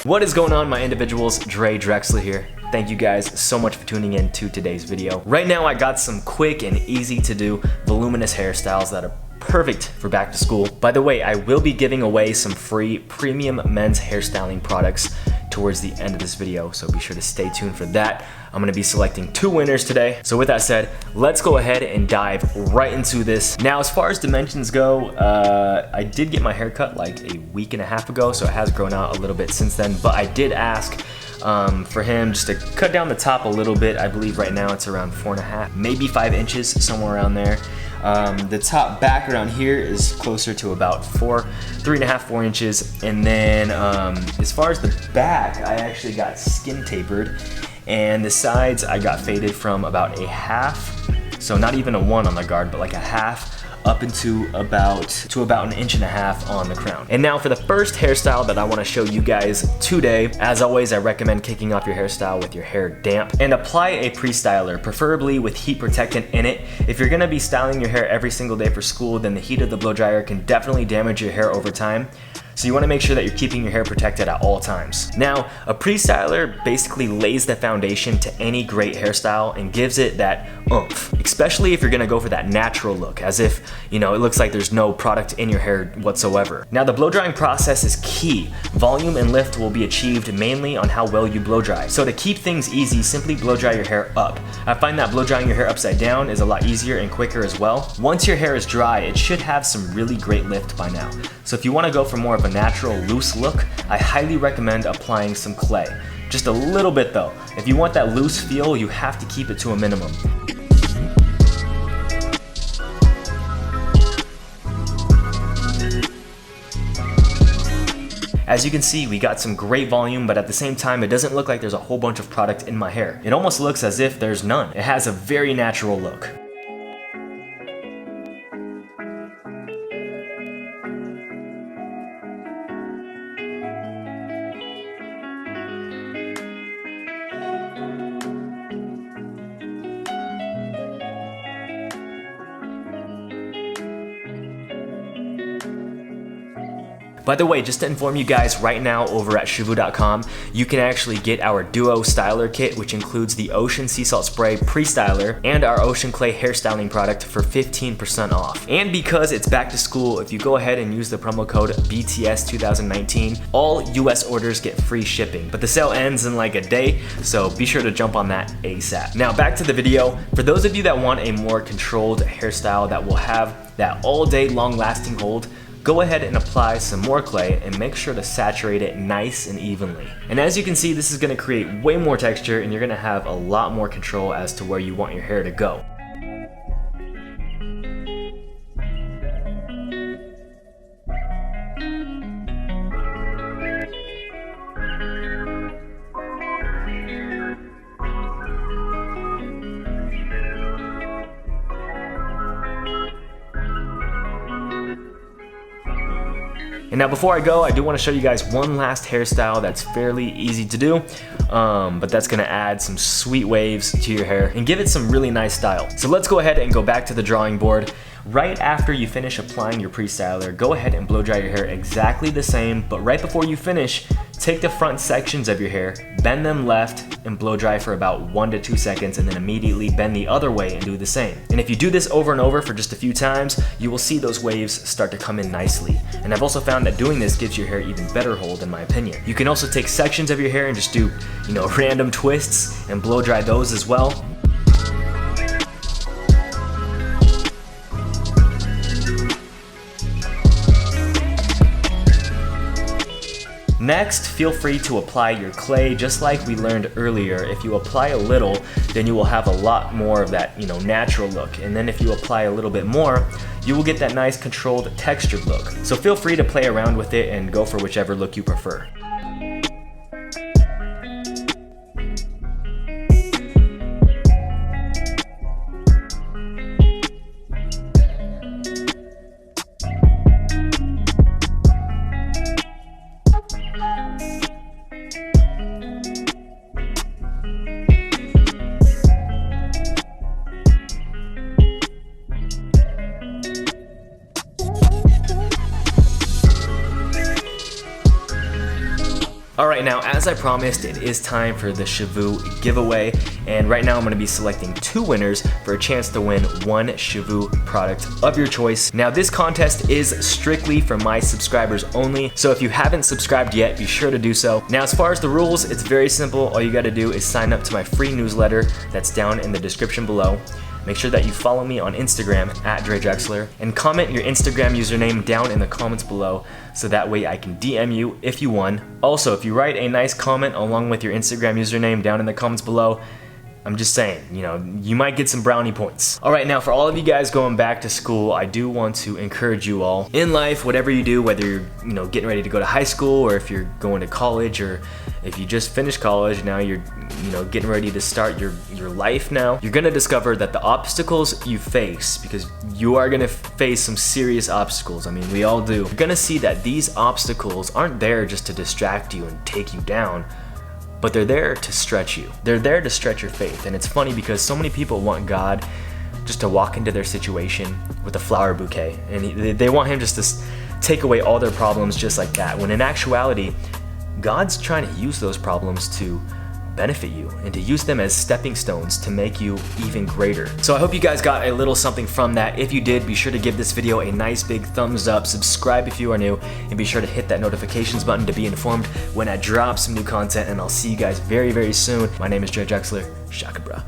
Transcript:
What is going on, my individuals? Drexler here. Thank you guys so much for tuning in to today's video. Right now I got some quick and easy to do voluminous hairstyles that are perfect for back to school. By the way, I will be giving away some free premium men's hairstyling products towards the end of this video, so be sure to stay tuned for that. I'm gonna be selecting 2 winners today. So with that said, let's go ahead and dive right into this. Now, as far as dimensions go, I did get my hair cut like a week and a half ago, so it has grown out a little bit since then, but I did ask for him just to cut down the top a little bit. I believe right now it's around 4.5, maybe 5 inches, somewhere around there. The top back around here is closer to about 3.5, 4 inches. And then as far as the back, I actually got skin tapered, and the sides I got faded from about a half, so not even a 1 on the guard, but like a half, up into about 1.5 inches on the crown. And now for the first hairstyle that I want to show you guys today, as always, I recommend kicking off your hairstyle with your hair damp and apply a pre-styler, preferably with heat protectant in it. If you're gonna be styling your hair every single day for school, then the heat of the blow dryer can definitely damage your hair over time. So you want to make sure that you're keeping your hair protected at all times. Now, a pre-styler basically lays the foundation to any great hairstyle and gives it that oomph, especially if you're gonna go for that natural look, as if, you know, it looks like there's no product in your hair whatsoever. Now, the blow drying process is key. Volume and lift will be achieved mainly on how well you blow dry. So to keep things easy, simply blow dry your hair up. I find that blow drying your hair upside down is a lot easier and quicker as well. Once your hair is dry, it should have some really great lift by now. So if you want to go for more of a natural, loose look, I highly recommend applying some clay. Just a little bit though. If you want that loose feel, you have to keep it to a minimum. As you can see, we got some great volume, but at the same time, it doesn't look like there's a whole bunch of product in my hair. It almost looks as if there's none. It has a very natural look. By the way, just to inform you guys, right now over at shehvoo.com, you can actually get our Duo Styler Kit, which includes the Ocean Sea Salt Spray Pre-Styler and our Ocean Clay Hairstyling product for 15% off. And because it's back to school, if you go ahead and use the promo code BTS2019, all US orders get free shipping. But the sale ends in like a day, so be sure to jump on that ASAP. Now back to the video. For those of you that want a more controlled hairstyle that will have that all day long lasting hold, go ahead and apply some more clay and make sure to saturate it nice and evenly. And as you can see, this is gonna create way more texture and you're gonna have a lot more control as to where you want your hair to go. And now before I go, I do want to show you guys one last hairstyle that's fairly easy to do, but that's gonna add some sweet waves to your hair and give it some really nice style. So let's go ahead and go back to the drawing board. Right after you finish applying your pre-styler, go ahead and blow dry your hair exactly the same, but right before you finish, take the front sections of your hair, bend them left, and blow dry for about 1 to 2 seconds, and then immediately bend the other way and do the same. And if you do this over and over for just a few times, you will see those waves start to come in nicely. And I've also found that doing this gives your hair even better hold, in my opinion. You can also take sections of your hair and just do, you know, random twists and blow dry those as well. Next, feel free to apply your clay just like we learned earlier. If you apply a little, then you will have a lot more of that, you know, natural look. And then if you apply a little bit more, you will get that nice controlled textured look. So feel free to play around with it and go for whichever look you prefer. Alright, now as I promised, it is time for the shehvoo giveaway, and right now I'm going to be selecting 2 winners for a chance to win 1 shehvoo product of your choice. Now this contest is strictly for my subscribers only, so if you haven't subscribed yet, be sure to do so. Now as far as the rules, it's very simple. All you got to do is sign up to my free newsletter that's down in the description below. Make sure that you follow me on Instagram at Drexler and comment your Instagram username down in the comments below so that way I can DM you if you won. Also, if you write a nice comment along with your Instagram username down in the comments below, I'm just saying, you know, you might get some brownie points. Alright, now for all of you guys going back to school, I do want to encourage you all. In life, whatever you do, whether you're, getting ready to go to high school, or if you're going to college, or if you just finished college, now you're, getting ready to start your life now, you're gonna discover that the obstacles you face, because you are gonna face some serious obstacles, I mean, we all do. You're gonna see that these obstacles aren't there just to distract you and take you down, but they're there to stretch you. They're there to stretch your faith. And it's funny because so many people want God just to walk into their situation with a flower bouquet. And they want him just to take away all their problems just like that. When in actuality, God's trying to use those problems to benefit you and to use them as stepping stones to make you even greater. So I hope you guys got a little something from that. If you did, be sure to give this video a nice big thumbs up, subscribe if you are new, and be sure to hit that notifications button to be informed when I drop some new content, and I'll see you guys very, very soon. My name is Drexler. Shaka bra.